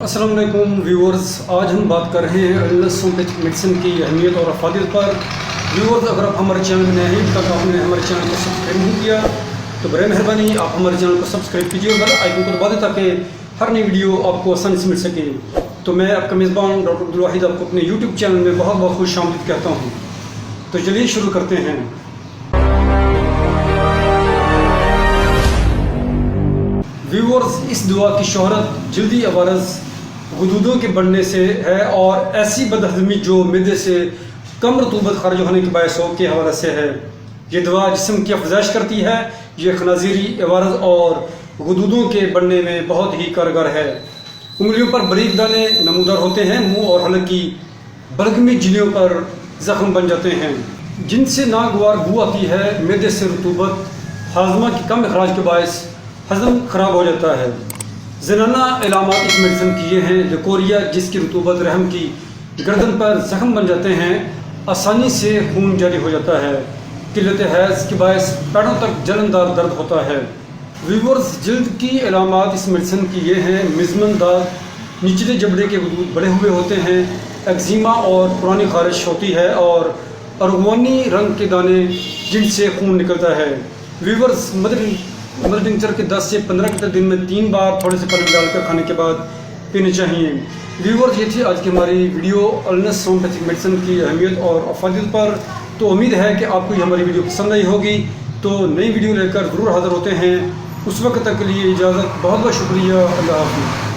अस्सलाम वालेकुम व्यूअर्स, आज हम बात कर रहे हैं इलनेस होम्योपैथिक मेडिसिन की अहमियत और अफादियत पर। व्यूअर्स, अगर आप हमारे चैनल में नए हैं, अभी तक आपने हमारे चैनल को सब्सक्राइब नहीं किया तो बड़े मेहरबानी आप हमारे चैनल को सब्सक्राइब कीजिए और बेल आइकन को दबा दें ताकि हर नई वीडियो आपको आसानी से मिल सके। तो मैं आपका मेज़बान डॉक्टर अब्दुल वाहिद आपको अपने यूट्यूब चैनल में बहुत बहुत खुश आमदीद कहता हूँ। तो चलिए शुरू करते हैं। व्यूअर्स, इस दुआ की शोहरत जल्दी अवारज गुदूदों के बढ़ने से है और ऐसी बदहज़मी जो मैदे से कम रतूबत खारिज होने के बायस हो के हवाले से है। ये दवा जिस्म की अफजाइश करती है। ये खनाजीरी अवारज और गुदूदों के बढ़ने में बहुत ही कारगर है। उंगलियों पर बारीक दाने नमूदार होते हैं। मुंह और हलक की बलगमी झिल्लियों पर जख्म बन जाते हैं जिनसे नागवार बू आती है। मैदे से रतूबत हाजमा की कम अखराज के बायस हजम खराब हो जाता है। ज़नाना इलामात इस मेडिसिन की ये हैं। लिकोरिया, जिसकी रतूबत रहम की गर्दन पर जख्म बन जाते हैं, आसानी से खून जारी हो जाता है। किल्लत हैज़ के बायस पैरों तक जलनदार दर्द होता है। व्यूअर्स, जल्द की इलामात इस मेडिसिन की ये हैं। मिज़मन दाग, निचले जबड़े के गुदूद बड़े हुए होते हैं। एक्जिमा और पुरानी खारिश होती है और अरगवानी रंग के दाने जिनसे खून निकलता है। व्यूअर्स, मदर टिंचर के 10 से 15 लीटर दिन में 3 बार थोड़े से पानी डालकर खाने के बाद पीने चाहिए। व्यूअर्स, ये थी आज की हमारी वीडियो इलनेस होम्योपैथिक मेडिसिन की अहमियत और अफादियत पर। तो उम्मीद है कि आपको ये हमारी वीडियो पसंद आई होगी। तो नई वीडियो लेकर ज़रूर हाज़िर होते हैं। उस वक्त तक के लिए इजाज़त। बहुत बहुत शुक्रिया। अल्लाह हाफ़िज़।